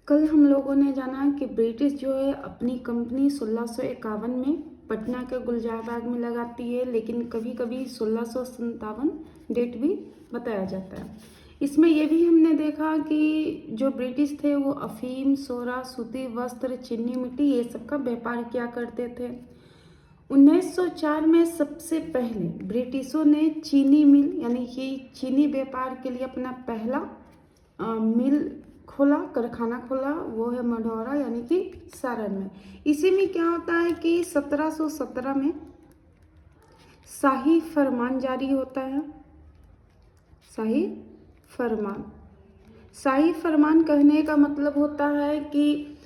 कल हम लोगों ने जाना कि ब्रिटिश जो है अपनी कंपनी 1651 में पटना के गुलजार बाग में लगाती है, लेकिन कभी कभी 1657 डेट भी बताया जाता है। इसमें यह भी हमने देखा कि जो ब्रिटिश थे वो अफीम, सोरा, सूती वस्त्र, चीनी मिट्टी ये सब का व्यापार किया करते थे। 1904 में सबसे पहले ब्रिटिशों ने चीनी मिल यानी कि चीनी व्यापार के लिए अपना पहला मिल खोला, कारखाना खोला, वो है मढ़ौरा यानी कि सारण में। इसी में क्या होता है कि 1717 में शाही फरमान जारी होता है। शाही फरमान, शाही फरमान कहने का मतलब होता है कि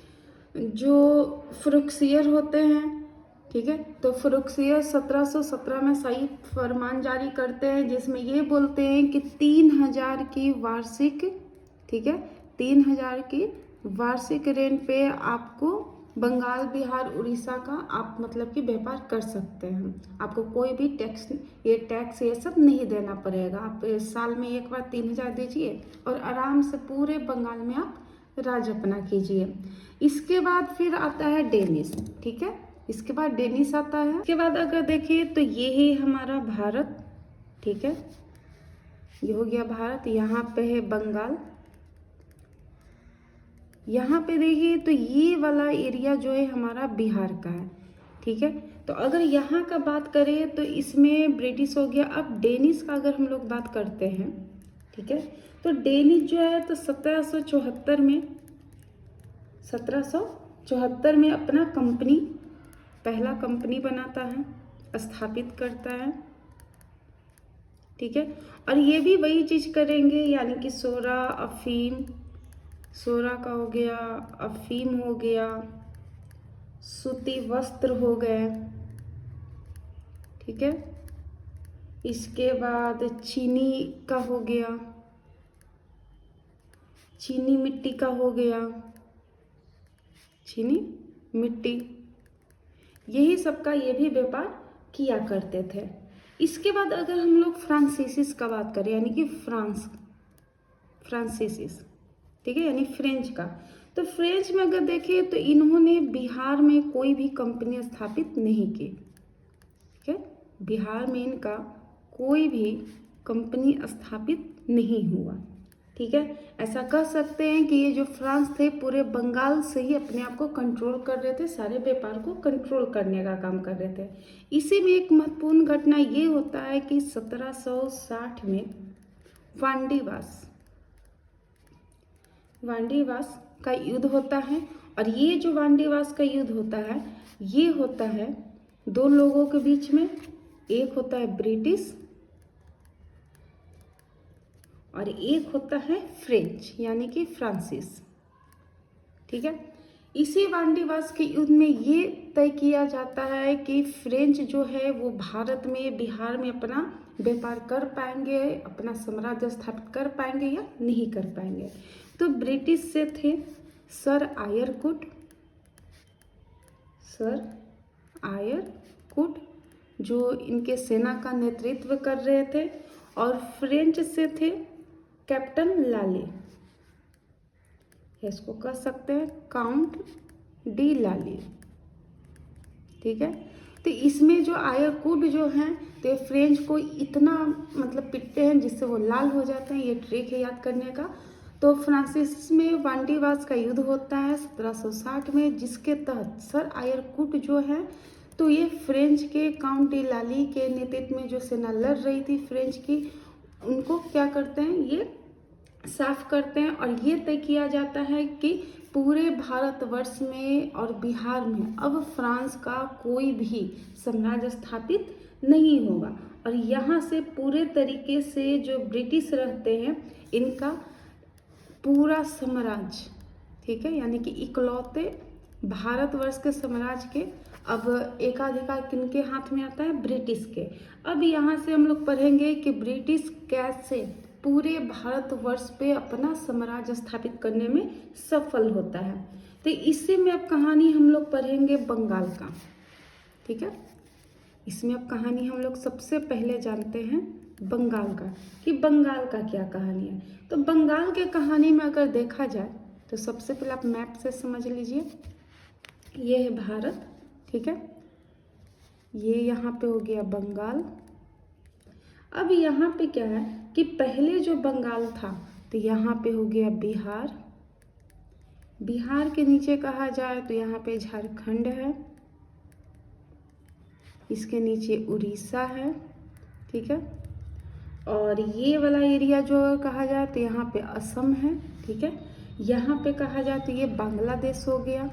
जो फरुखसियर होते हैं, ठीक है, तो फरुखसियर 1717 में शाही फरमान जारी करते हैं, जिसमें ये बोलते हैं कि 3000 की वार्षिक, ठीक है, 3000 की वार्षिक रेंट पे आपको बंगाल, बिहार, उड़ीसा का आप मतलब कि व्यापार कर सकते हैं। आपको कोई भी टैक्स ये सब नहीं देना पड़ेगा। आप साल में एक बार 3000 दीजिए और आराम से पूरे बंगाल में आप राज अपना कीजिए। इसके बाद फिर आता है डेनिस, ठीक है, इसके बाद डेनिस आता है। इसके बाद अगर देखिए तो ये है हमारा भारत, ठीक है, ये हो गया भारत। यहाँ पे है बंगाल, यहाँ पे देखिए तो ये वाला एरिया जो है हमारा बिहार का है, ठीक है। तो अगर यहाँ का बात करें तो इसमें ब्रिटिश हो गया। अब डेनिस का अगर हम लोग बात करते हैं, ठीक है, तो डेनिस जो है तो 1774 में अपना कंपनी, पहला कंपनी बनाता है, स्थापित करता है, ठीक है। और ये भी वही चीज़ करेंगे, यानी कि सोरा, अफीम, सोरा का हो गया, अफीम हो गया, सूती वस्त्र हो गए, ठीक है। इसके बाद चीनी का हो गया, चीनी मिट्टी का हो गया, चीनी मिट्टी, यही सब का ये भी व्यापार किया करते थे। इसके बाद अगर हम लोग फ्रांसीसिस का बात करें, यानी कि फ्रांसीसिस, ठीक है, यानी फ्रेंच का, तो फ्रेंच में अगर देखें तो इन्होंने बिहार में कोई भी कंपनी स्थापित नहीं की, ठीक है, बिहार में इनका कोई भी कंपनी स्थापित नहीं हुआ, ठीक है। ऐसा कह सकते हैं कि ये जो फ्रांस थे पूरे बंगाल से ही अपने आप को कंट्रोल कर रहे थे, सारे व्यापार को कंट्रोल करने का काम कर रहे थे। इसी में एक महत्वपूर्ण घटना ये होता है कि 1760 में वांडीवास का युद्ध होता है। और ये जो वांडीवास का युद्ध होता है, ये होता है दो लोगों के बीच में, एक होता है ब्रिटिश और एक होता है फ्रेंच यानी कि फ्रांसिस, ठीक है। इसी वांडीवास के युद्ध में ये तय किया जाता है कि फ्रेंच जो है वो भारत में, बिहार में अपना व्यापार कर पाएंगे, अपना साम्राज्य स्थापित कर पाएंगे या नहीं कर पाएंगे। तो ब्रिटिश से थे सर आयरकुट जो इनके सेना का नेतृत्व कर रहे थे, और फ्रेंच से थे कैप्टन लाली, इसको कह सकते हैं काउंट डी लाली, ठीक है। तो इसमें जो आयरकुट जो हैं तो फ्रेंच को इतना मतलब पिटते हैं जिससे वो लाल हो जाते हैं, ये ट्रिक है याद करने का। तो फ्रांसिस में वांडीवास का युद्ध होता है 1760 में, जिसके तहत सर आयरकुट जो है तो ये फ्रेंच के काउंट डी लाली के नेतृत्व में जो सेना लड़ रही थी फ्रेंच की, उनको क्या करते हैं, ये साफ करते हैं। और ये तय किया जाता है कि पूरे भारतवर्ष में और बिहार में अब फ्रांस का कोई भी साम्राज्य स्थापित नहीं होगा। और यहाँ से पूरे तरीके से जो ब्रिटिश रहते हैं इनका पूरा साम्राज्य, ठीक है, यानी कि इकलौते भारतवर्ष के साम्राज्य के अब एकाधिकार किनके हाथ में आता है, ब्रिटिश के। अब यहाँ से हम लोग पढ़ेंगे कि ब्रिटिश कैसे पूरे भारतवर्ष पे अपना साम्राज्य स्थापित करने में सफल होता है। तो इसी में अब कहानी हम लोग पढ़ेंगे बंगाल का, ठीक है। इसमें अब कहानी हम लोग सबसे पहले जानते हैं बंगाल का, कि बंगाल का क्या कहानी है। तो बंगाल के कहानी में अगर देखा जाए तो सबसे पहले आप मैप से समझ लीजिए, ये है भारत, ठीक है, ये यहाँ पे हो गया बंगाल। अब यहाँ पे क्या है कि पहले जो बंगाल था तो यहाँ पे हो गया बिहार, बिहार के नीचे कहा जाए तो यहाँ पे झारखंड है, इसके नीचे उड़ीसा है, ठीक है, और ये वाला एरिया जो कहा जाए तो यहाँ पे असम है, ठीक है, यहाँ पे कहा जाए तो ये बांग्लादेश हो गया,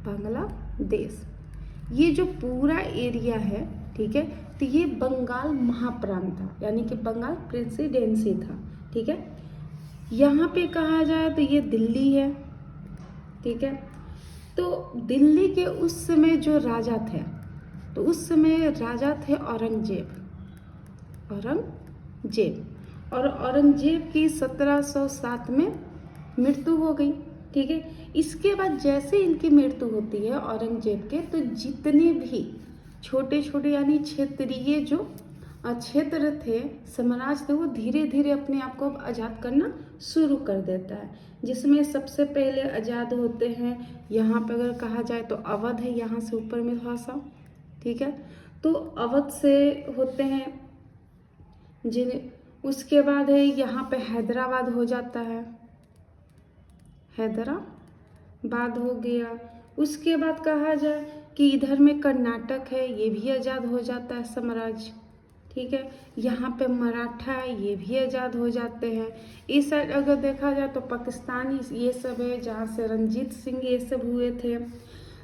बांग्लादेश। ये जो पूरा एरिया है, ठीक है, तो ये बंगाल महाप्रांत था, यानी कि बंगाल प्रेसिडेंसी था, ठीक है। यहाँ पे कहा जाए तो ये दिल्ली है, ठीक है। तो दिल्ली के उस समय जो राजा थे, तो उस समय राजा थे औरंगजेब, और औरंगजेब की 1707 में मृत्यु हो गई, ठीक है। इसके बाद जैसे इनकी मृत्यु होती है औरंगजेब के, तो जितने भी छोटे छोटे यानी क्षेत्रीय जो क्षेत्र थे, साम्राज्य थे, वो धीरे धीरे अपने आप को आज़ाद करना शुरू कर देता है, जिसमें सबसे पहले आज़ाद होते हैं यहाँ पर अगर कहा जाए तो अवध है, यहाँ से ऊपर में थोड़ा सा, ठीक है। तो अवध से होते हैं उसके बाद है यहाँ पे हैदराबाद हो जाता है, हैदराबाद हो गया। उसके बाद कहा जाए कि इधर में कर्नाटक है, ये भी आज़ाद हो जाता है साम्राज्य, ठीक है। यहाँ पे मराठा है, ये भी आज़ाद हो जाते हैं। इस साइड अगर देखा जाए तो पाकिस्तानी ये सब है, जहाँ से रंजीत सिंह ये सब हुए थे।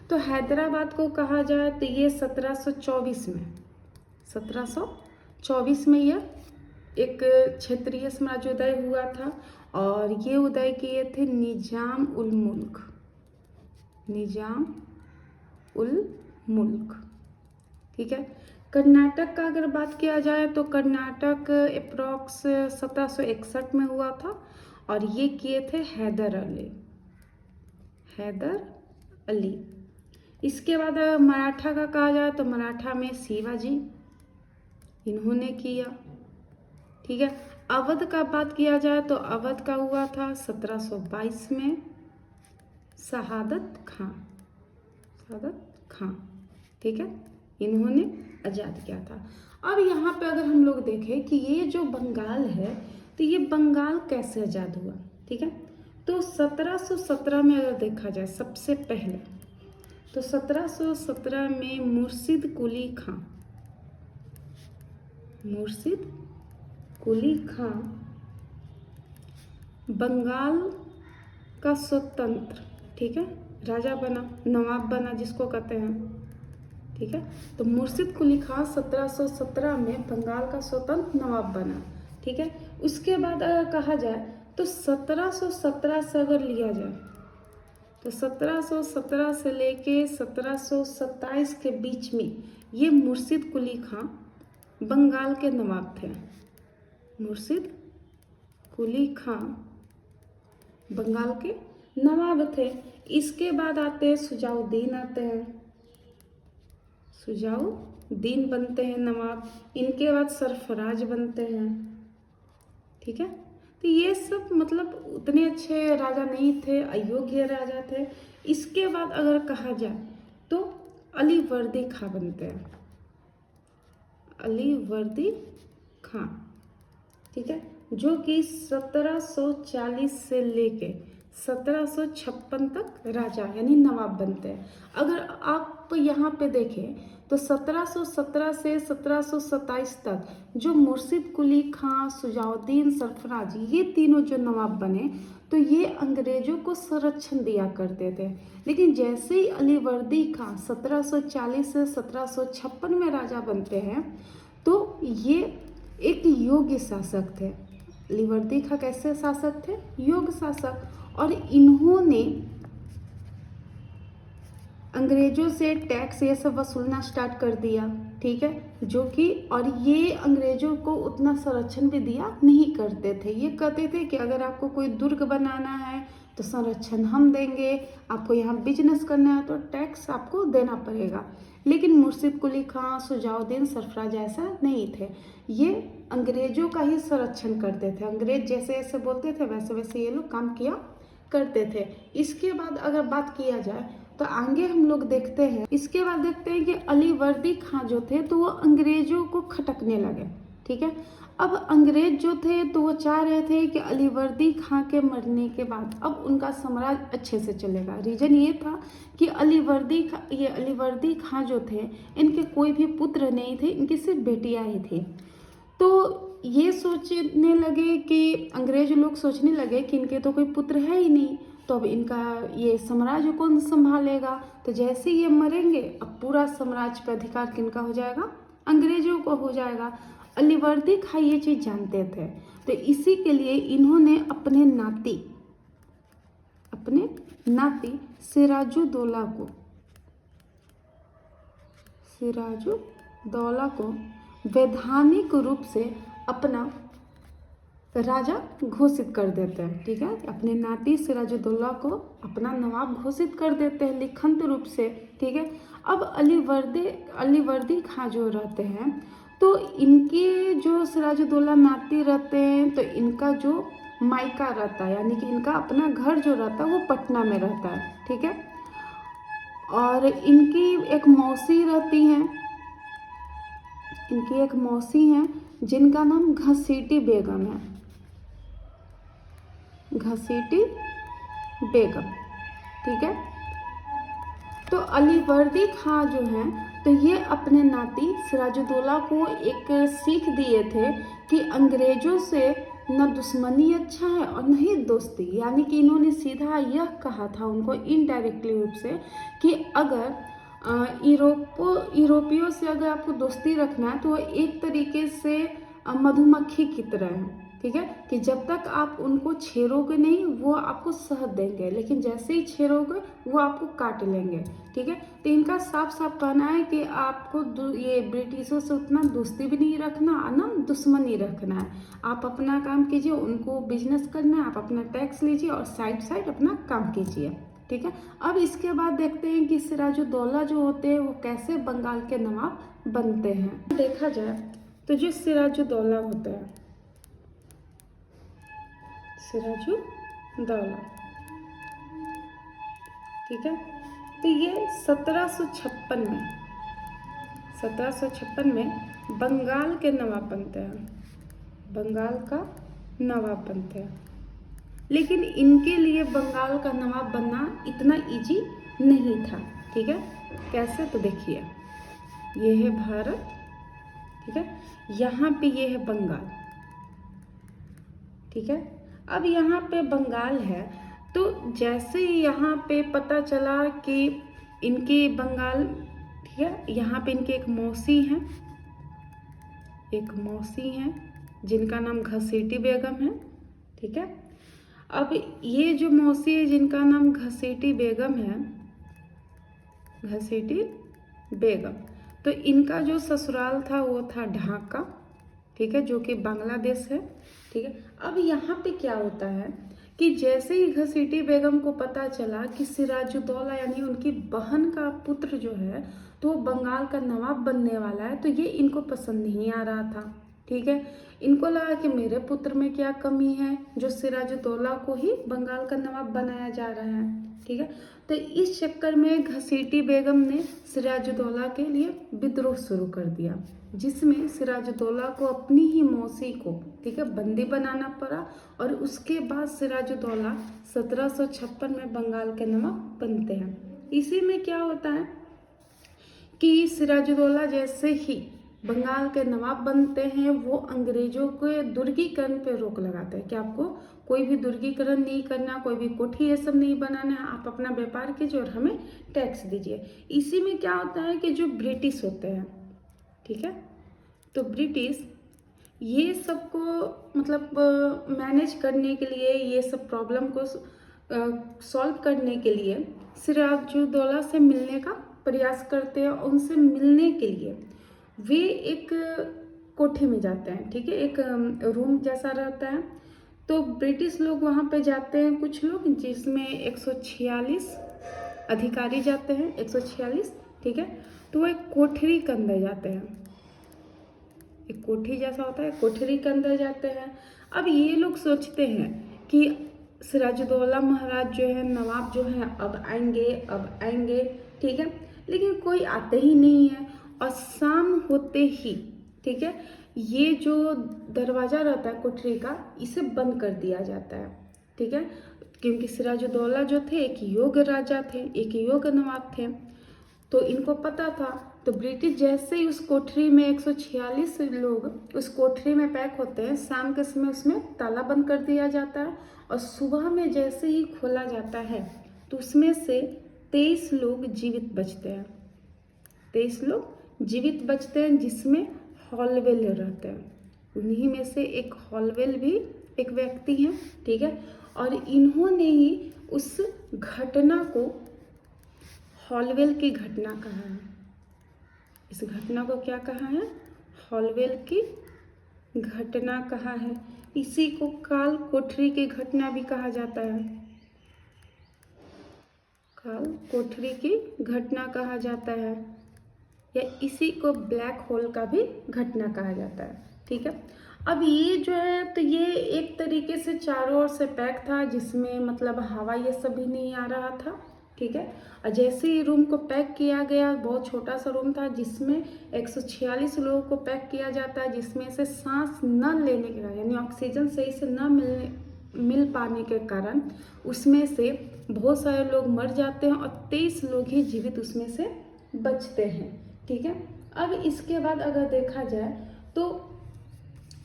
तो हैदराबाद को कहा जाए तो ये 1724 में यह एक क्षेत्रीय साम्राज्य उदय हुआ था, और ये उदय किए थे निजाम उल मुल्क, ठीक है। कर्नाटक का अगर बात किया जाए तो कर्नाटक अप्रॉक्स 1761 में हुआ था, और ये किए थे हैदर अली। इसके बाद मराठा का कहा जाए तो मराठा में शिवाजी, इन्होंने किया, ठीक है। अवध का बात किया जाए तो अवध का हुआ था 1722 में शहादत खां, ठीक है, इन्होंने आज़ाद किया था। अब यहाँ पे अगर हम लोग देखें कि ये जो बंगाल है, तो ये बंगाल कैसे आज़ाद हुआ, ठीक है। तो 1717 में अगर देखा जाए सबसे पहले, तो 1717 में मुर्शिद कुली खां बंगाल का स्वतंत्र, ठीक है, राजा बना, नवाब बना जिसको कहते हैं, ठीक है। तो मुर्शिद कुली खां 1717 में बंगाल का स्वतंत्र नवाब बना, ठीक है। उसके बाद अगर कहा जाए तो 1717 से अगर लिया जाए तो 1717 से लेके 1727 के बीच में ये मुर्शिद कुली खां बंगाल के नवाब थे। मुर्शिद कुली खां बंगाल के नवाब थे। इसके बाद आते हैं सुजाउद्दीन, आते हैं सुजाउद्दीन बनते हैं नवाब। इनके बाद सरफराज बनते हैं, ठीक है। तो ये सब मतलब उतने अच्छे राजा नहीं थे, अयोग्य राजा थे। इसके बाद अगर कहा जाए तो अलीवर्दी खां बनते हैं, अलीवर्दी खां, ठीक है, जो कि 1740 से लेके 1756 तक राजा यानी नवाब बनते हैं। अगर आप यहाँ पे देखें तो 1717 से 1727 तक जो मुर्शिद कुली खां, सुजाउद्दीन, सरफराज, ये तीनों जो नवाब बने, तो ये अंग्रेजों को संरक्षण दिया करते थे। लेकिन जैसे ही अलीवर्दी खां 1740 से 1756 में राजा बनते हैं, तो ये एक योग्य शासक थे। अलीवर्दी खां कैसे शासक थे? योग्य शासक। और इन्होंने अंग्रेजों से टैक्स ये सब वसूलना स्टार्ट कर दिया, ठीक है, जो कि और ये अंग्रेजों को उतना संरक्षण भी दिया नहीं करते थे। ये कहते थे कि अगर आपको कोई दुर्ग बनाना है तो संरक्षण हम देंगे, आपको यहाँ बिजनेस करना है तो टैक्स आपको देना पड़ेगा। लेकिन मुर्शिद कुली खां, शुजाउद्दीन सरफराज ऐसा नहीं थे, ये अंग्रेजों का ही संरक्षण करते थे। अंग्रेज जैसे जैसे बोलते थे वैसे वैसे ये लोग काम किया करते थे। इसके बाद अगर बात किया जाए तो आगे हम लोग देखते हैं, इसके बाद देखते हैं कि अलीवर्दी खां जो थे तो वो अंग्रेजों को खटकने लगे, ठीक है। अब अंग्रेज जो थे तो वो चाह रहे थे कि अलीवर्दी खां के मरने के बाद अब उनका साम्राज्य अच्छे से चलेगा। रीजन ये था कि अलीवर्दी खां जो थे इनके कोई भी पुत्र नहीं थे, इनकी सिर्फ बेटियां ही थी। तो ये सोचने लगे कि अंग्रेज लोग सोचने लगे कि इनके तो कोई पुत्र है ही नहीं, तो अब इनका ये साम्राज्य कौन संभालेगा। तो जैसे ये मरेंगे अब पूरा साम्राज्य पर अधिकार किनका हो जाएगा, अंग्रेजों को हो जाएगा। अलीवर्दी खां ये चीज़ जानते थे, तो इसी के लिए इन्होंने अपने नाती सिराजुद्दौला को वैधानिक रूप से अपना राजा घोषित कर देते हैं, ठीक है। अपने नाती सिराजुद्दौला को अपना नवाब घोषित कर देते हैं लिखित रूप से, ठीक है। अब अलीवर्दी खां जो रहते हैं तो इनके जो सिराजुद्दौला नाती रहते हैं तो इनका जो मायका रहता है, यानी कि इनका अपना घर जो रहता है वो पटना में रहता है, ठीक है। और इनकी एक मौसी रहती हैं, जिनका नाम घसीटी बेगम है, ठीक है। तो अलीवर्दी खां जो हैं तो ये अपने नाती सिराजुद्दौला को एक सीख दिए थे कि अंग्रेजों से न दुश्मनी अच्छा है और न ही दोस्ती, यानी कि इन्होंने सीधा यह कहा था उनको इनडायरेक्टली रूप से कि अगर यूरोपियों से अगर आपको दोस्ती रखना है तो वो एक तरीके से मधुमक्खी की तरह है, ठीक है, कि जब तक आप उनको छेड़ोगे नहीं वो आपको शहद देंगे, लेकिन जैसे ही छेड़ोगे वो आपको काट लेंगे, ठीक है। तो इनका साफ साफ कहना है कि आपको ये ब्रिटिशों से उतना दोस्ती भी नहीं रखना और ना दुश्मनी रखना है। आप अपना काम कीजिए, उनको बिजनेस करना है, आप अपना टैक्स लीजिए और साइड अपना काम कीजिए, ठीक है। अब इसके बाद देखते हैं कि सिराजुद्दौला जो होते हैं वो कैसे बंगाल के नवाब बनते हैं। देखा जाए तो जो सिराजुद्दौला होता है, सिराजुद्दौला, ठीक है, तो ये 1756 में बंगाल के नवाब बनते हैं, बंगाल का नवाब बनते हैं। लेकिन इनके लिए बंगाल का नवाब बनना इतना इजी नहीं था, ठीक है। कैसे, तो देखिए ये है भारत, ठीक है, यहाँ पे ये है बंगाल, ठीक है। अब यहाँ पे बंगाल है तो जैसे ही यहाँ पे पता चला कि इनकी बंगाल, ठीक है, यहाँ पे इनकी एक मौसी हैं जिनका नाम घसीटी बेगम है, ठीक है। अब ये जो मौसी है जिनका नाम घसीटी बेगम, तो इनका जो ससुराल था वो था ढाका, ठीक है, जो कि बांग्लादेश है, ठीक है। अब यहाँ पे क्या होता है कि जैसे ही घसीटी बेगम को पता चला कि सिराजुद्दौला यानी उनकी बहन का पुत्र जो है तो वो बंगाल का नवाब बनने वाला है, तो ये इनको पसंद नहीं आ रहा था, ठीक है। इनको लगा कि मेरे पुत्र में क्या कमी है जो सिराजुद्दौला को ही बंगाल का नवाब बनाया जा रहा है, ठीक है। तो इस चक्कर में घसीटी बेगम ने सिराजुद्दौला के लिए विद्रोह शुरू कर दिया, जिसमें सिराजुद्दौला को अपनी ही मौसी को, ठीक है, बंदी बनाना पड़ा। और उसके बाद सिराजुद्दौला 1756 में बंगाल के नवाब बनते हैं। इसी में क्या होता है कि सिराजुद्दौला जैसे ही बंगाल के नवाब बनते हैं वो अंग्रेजों के दुर्गीकरण पे रोक लगाते हैं कि आपको कोई भी दुर्गीकरण नहीं करना, कोई भी कोठी ये सब नहीं बनाना है, आप अपना व्यापार कीजिए और हमें टैक्स दीजिए। इसी में क्या होता है कि जो ब्रिटिश होते हैं, ठीक है, तो ब्रिटिश ये सबको मतलब मैनेज करने के लिए, ये सब प्रॉब्लम को सॉल्व करने के लिए सिराजुद्दौला से मिलने का प्रयास करते हैं। और उनसे मिलने के लिए वे एक कोठी में जाते हैं, ठीक है, एक रूम जैसा रहता है। तो ब्रिटिश लोग वहाँ पे जाते हैं, कुछ लोग, जिसमें 146 अधिकारी जाते हैं, 146, ठीक है। तो वो एक कोठरी के अंदर जाते हैं, एक कोठी जैसा होता है, कोठरी के अंदर जाते हैं। अब ये लोग सोचते हैं कि सिराजुद्दौला महाराज जो है, नवाब जो है, अब आएंगे, ठीक है, लेकिन कोई आते ही नहीं है। और शाम होते ही, ठीक है, ये जो दरवाज़ा रहता है कोठरी का, इसे बंद कर दिया जाता है, ठीक है, क्योंकि सिराजुद्दौला जो थे एक योग्य राजा थे, एक योग्य नवाब थे, तो इनको पता था। तो ब्रिटिश जैसे ही उस कोठरी में 146 लोग उस कोठरी में पैक होते हैं, शाम के समय उसमें ताला बंद कर दिया जाता है। और सुबह में जैसे ही खोला जाता है तो उसमें से 23 लोग जीवित बचते हैं, 23 लोग जीवित बचते हैं, जिसमें हॉलवेल रहते हैं। उन्हीं में से एक हॉलवेल भी एक व्यक्ति हैं, ठीक है। और इन्होंने ही उस घटना को हॉलवेल की घटना कहा है। इस घटना को क्या कहा है? हॉलवेल की घटना कहा है। इसी को काल कोठरी की घटना भी कहा जाता है, काल कोठरी की घटना कहा जाता है, या इसी को ब्लैक होल का भी घटना कहा जाता है, ठीक है। अब ये जो है, तो ये एक तरीके से चारों ओर से पैक था, जिसमें मतलब हवा ये सब भी नहीं आ रहा था, ठीक है। और जैसे ही रूम को पैक किया गया, बहुत छोटा सा रूम था जिसमें 146 लोगों को पैक किया जाता है, जिसमें से सांस न लेने के कारण, यानी ऑक्सीजन सही से न मिल पाने के कारण उसमें से बहुत सारे लोग मर जाते हैं और 23 लोग ही जीवित उसमें से बचते हैं, ठीक है। अब इसके बाद अगर देखा जाए तो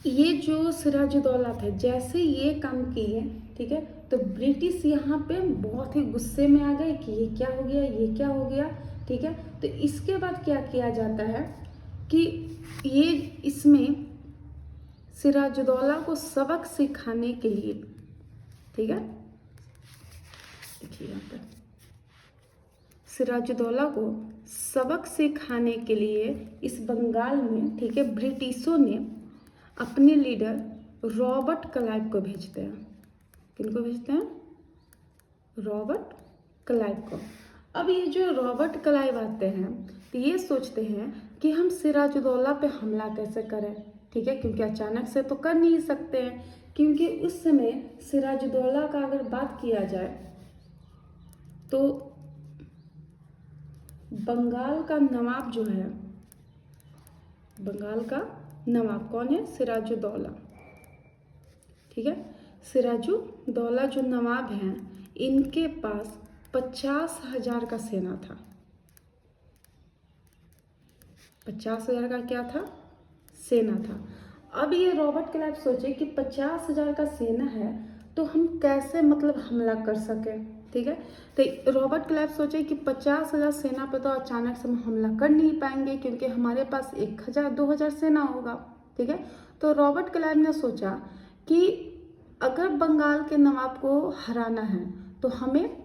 ये जो सिराजुद्दौला थे, जैसे ये काम किए, ठीक है, तो ब्रिटिश यहाँ पे बहुत ही गुस्से में आ गए कि ये क्या हो गया, ये क्या हो गया, ठीक है। तो इसके बाद क्या किया जाता है कि ये इसमें सिराजुद्दौला को सबक सिखाने के लिए, ठीक है, देखिए यहाँ पे सिराजुद्दौला को सबक सिखाने के लिए इस बंगाल में, ठीक है, ब्रिटिशों ने अपने लीडर रॉबर्ट क्लाइव को भेजते हैं। किनको भेजते हैं? रॉबर्ट क्लाइव को। अब ये जो रॉबर्ट क्लाइव आते हैं तो ये सोचते हैं कि हम सिराजुद्दौला पे हमला कैसे करें, ठीक है, क्योंकि अचानक से तो कर नहीं सकते हैं, क्योंकि उस समय सिराजुद्दौला का अगर बात किया जाए तो बंगाल का नवाब जो है, बंगाल का नवाब कौन है? सिराजुद्दौला, ठीक है। सिराजुद्दौला जो नवाब हैं, इनके पास 50,000 का सेना था। 50,000 का क्या था? सेना था। अब ये रॉबर्ट क्लाइव सोचे कि 50,000 का सेना है तो हम कैसे मतलब हमला कर सके, ठीक है। तो रॉबर्ट क्लाइव सोचे कि 50,000 सेना पे तो अचानक से हम हमला कर नहीं पाएंगे, क्योंकि हमारे पास 1,000-2,000 सेना होगा, ठीक है। तो रॉबर्ट क्लाइव ने सोचा कि अगर बंगाल के नवाब को हराना है तो हमें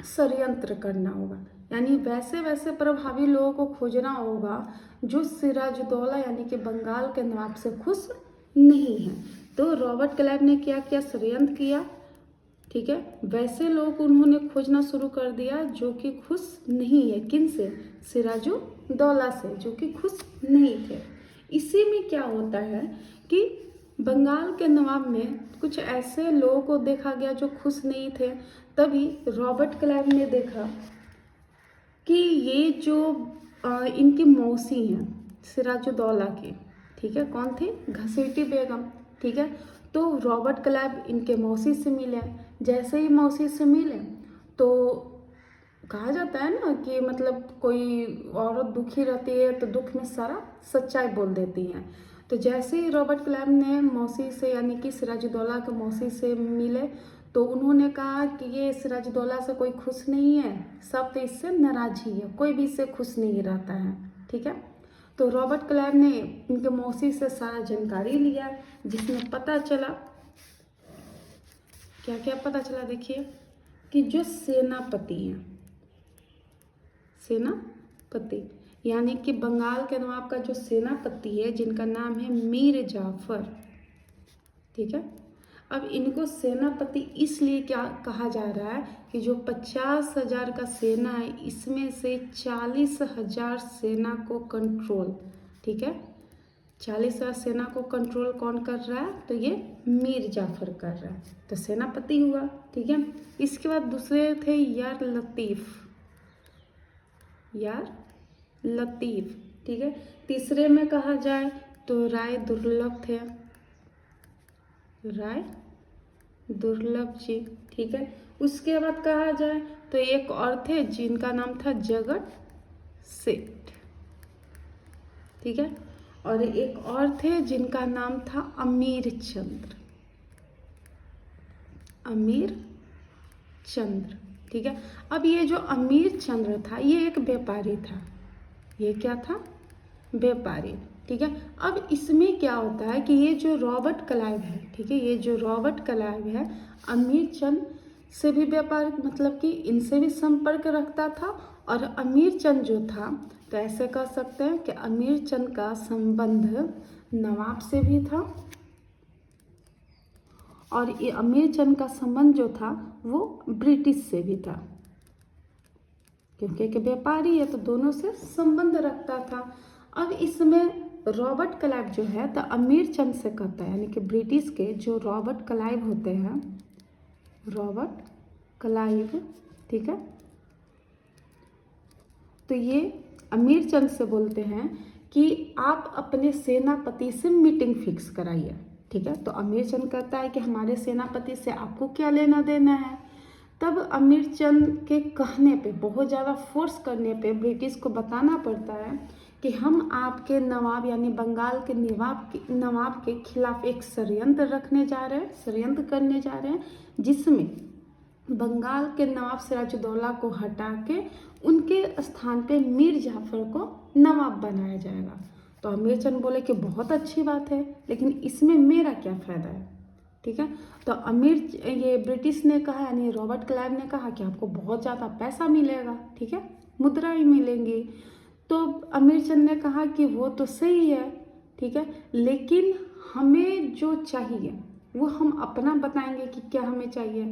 षड्यंत्र करना होगा, यानी वैसे वैसे प्रभावी लोगों को खोजना होगा जो सिराजुद्दौला यानी कि बंगाल के नवाब से खुश नहीं है। तो रॉबर्ट क्लाइव ने क्या किया? षड्यंत्र किया, ठीक है। वैसे लोग उन्होंने खोजना शुरू कर दिया जो कि खुश नहीं है। किन से? सिराजुद्दौला से, जो कि खुश नहीं थे। इसी में क्या होता है कि बंगाल के नवाब में कुछ ऐसे लोगों को देखा गया जो खुश नहीं थे। तभी रॉबर्ट क्लाइव ने देखा कि ये जो इनकी मौसी हैं सिराजुद्दौला की, ठीक है, कौन थी? घसीटी बेगम, ठीक है। तो रॉबर्ट क्लाइव इनके मौसी से मिले। जैसे ही मौसी से मिले तो कहा जाता है ना कि मतलब कोई औरत दुखी रहती है तो दुख में सारा सच्चाई बोल देती हैं। तो जैसे ही रॉबर्ट क्लाइव ने मौसी से यानी कि सिराजुद्दौला के मौसी से मिले तो उन्होंने कहा कि ये सिराजुद्दौला से कोई खुश नहीं है, सब तो इससे नाराज ही है, कोई भी इससे खुश नहीं रहता है, ठीक है। तो रॉबर्ट क्लाइव ने इनके मौसी से सारा जानकारी लिया, जिसमें पता चला क्या क्या पता चला, देखिए। कि जो सेनापति हैं, सेनापति यानी कि बंगाल के नवाब का जो सेनापति है जिनका नाम है मीर जाफर, ठीक है। अब इनको सेनापति इसलिए क्या कहा जा रहा है कि जो 50,000 का सेना है इसमें से 40,000 सेना को कंट्रोल, ठीक है, 40,000 सेना को कंट्रोल कौन कर रहा है, तो ये मीर जाफर कर रहा है, तो सेनापति हुआ, ठीक है। इसके बाद दूसरे थे यार लतीफ़, यार लतीफ़, ठीक है। तीसरे में कहा जाए तो राय दुर्लभ थे, राय दुर्लभ जी, ठीक है। उसके बाद कहा जाए तो एक और थे जिनका नाम था जगत सेठ, ठीक है, और एक और थे जिनका नाम था अमीर चंद्र, अमीर चंद्र, ठीक है। अब ये जो अमीर चंद्र था ये एक व्यापारी था, ये क्या था, व्यापारी, ठीक है। अब इसमें क्या होता है कि ये जो रॉबर्ट क्लाइव है, ठीक है, ये जो रॉबर्ट क्लाइव है अमीर चंद से भी व्यापार मतलब कि इनसे भी संपर्क रखता था, और अमीर चंद जो था तो ऐसे कह सकते हैं कि अमीर चंद का संबंध नवाब से भी था, और ये अमीर चंद का संबंध जो था वो ब्रिटिश से भी था, क्योंकि एक व्यापारी है तो दोनों से संबंध रखता था। अब इसमें रॉबर्ट क्लाइव जो है तो अमीर चंद से कहता है, यानी कि ब्रिटिश के जो रॉबर्ट क्लाइव होते हैं, रॉबर्ट क्लाइव, ठीक है, तो ये अमीर चंद से बोलते हैं कि आप अपने सेनापति से मीटिंग फिक्स कराइए, ठीक है। तो अमीर चंद कहता है कि हमारे सेनापति से आपको क्या लेना देना है। तब अमीर चंद के कहने पे, बहुत ज़्यादा फोर्स करने पे ब्रिटिश को बताना पड़ता है कि हम आपके नवाब यानी बंगाल के नवाब के खिलाफ एक षड्यंत्र षड्यंत्र करने जा रहे हैं, जिसमें बंगाल के नवाब सिराजुद्दौला को हटा के उनके स्थान पे मीर जाफर को नवाब बनाया जाएगा। तो अमीर चंद बोले कि बहुत अच्छी बात है, लेकिन इसमें मेरा क्या फ़ायदा है, ठीक है। तो ये ब्रिटिश ने कहा, यानी रॉबर्ट क्लाइव ने कहा कि आपको बहुत ज़्यादा पैसा मिलेगा, ठीक है, मुद्राएं मिलेंगी। तो अमीर चंद ने कहा कि वो तो सही है, ठीक है, लेकिन हमें जो चाहिए वो हम अपना बताएंगे कि क्या हमें चाहिए।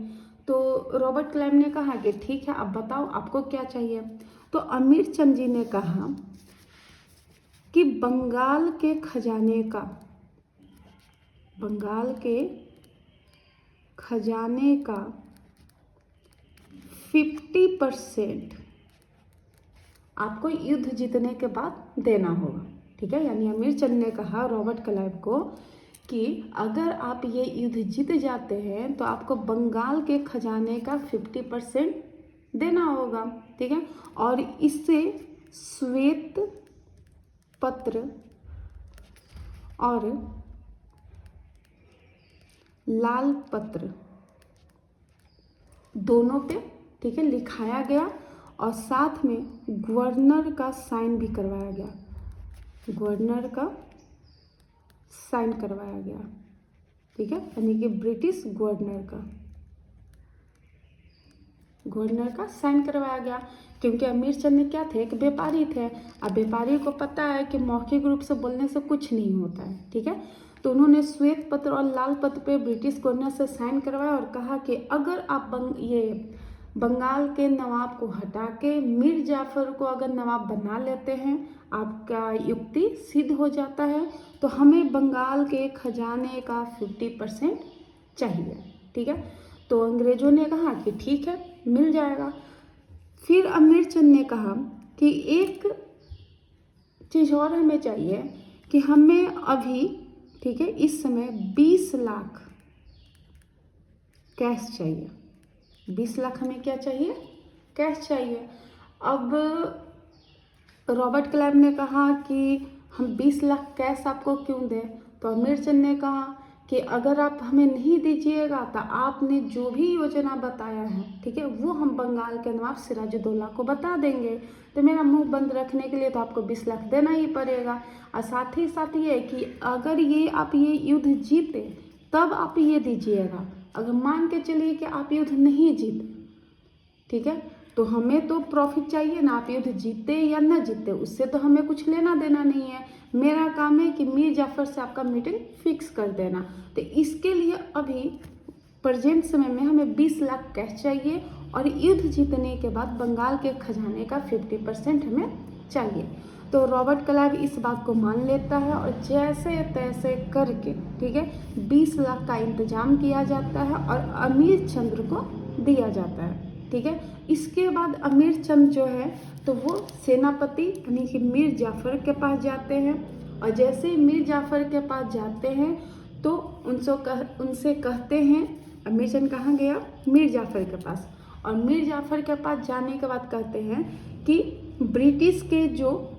तो रॉबर्ट क्लाइव ने कहा कि ठीक है, आप बताओ आपको क्या चाहिए। तो अमीर चंद जी ने कहा कि बंगाल के खजाने का 50% आपको युद्ध जीतने के बाद देना होगा, ठीक है। यानी अमीर चंद ने कहा रॉबर्ट क्लाइव को कि अगर आप ये युद्ध जीत जाते हैं तो आपको बंगाल के खजाने का 50% देना होगा, ठीक है। और इससे श्वेत पत्र और लाल पत्र दोनों पे, ठीक है, लिखाया गया, और साथ में गवर्नर का साइन भी करवाया गया, गवर्नर का साइन करवाया गया, ठीक है, यानी कि ब्रिटिश गवर्नर का साइन करवाया गया। क्योंकि अमीर चंद ने क्या थे, एक व्यापारी थे। अब व्यापारी को पता है कि मौखिक रूप से बोलने से कुछ नहीं होता है, ठीक है। तो उन्होंने श्वेत पत्र और लाल पत्र पे ब्रिटिश गवर्नर से साइन करवाया और कहा कि अगर आप बंगाल के नवाब को हटा के मीर जाफर को अगर नवाब बना लेते हैं, आपका युक्ति सिद्ध हो जाता है, तो हमें बंगाल के खजाने का 50% चाहिए, ठीक है। तो अंग्रेजों ने कहा कि ठीक है, मिल जाएगा। फिर अमीर चंद ने कहा कि एक चीज़ और हमें चाहिए कि हमें अभी, ठीक है, इस समय 20 लाख कैश चाहिए, 20 लाख हमें क्या चाहिए, कैश चाहिए। अब रॉबर्ट क्लाइव ने कहा कि हम 20 लाख कैश आपको क्यों दें। तो अमीर चंद ने कहा कि अगर आप हमें नहीं दीजिएगा तो आपने जो भी योजना बताया है, ठीक है, वो हम बंगाल के नवाब सिराजुद्दौला को बता देंगे। तो मेरा मुंह बंद रखने के लिए तो आपको 20 लाख देना ही पड़ेगा। और साथ ही साथ ये कि अगर आप ये युद्ध जीते तब आप ये दीजिएगा। अगर मान के चलिए कि आप युद्ध नहीं जीते ठीक है। तो हमें तो प्रॉफिट चाहिए ना, आप युद्ध जीते या ना जीते उससे तो हमें कुछ लेना देना नहीं है। मेरा काम है कि मीर जाफर से आपका मीटिंग फिक्स कर देना। तो इसके लिए अभी प्रेजेंट समय में हमें 20 लाख कैश चाहिए और युद्ध जीतने के बाद बंगाल के खजाने का 50% हमें चाहिए। तो रॉबर्ट क्लाइव इस बात को मान लेता है और जैसे तैसे करके, ठीक है, 20 लाख का इंतजाम किया जाता है और अमीर चंद्र को दिया जाता है, ठीक है। इसके बाद अमीर चंद जो है तो वो सेनापति यानी कि मीर जाफर के पास जाते हैं और जैसे ही मीर जाफर के पास जाते हैं तो उनसे कहते हैं, अमीर चंद कहाँ गया, मीर जाफर के पास, और मीर जाफर के पास जाने के बाद कहते हैं कि ब्रिटिश के जो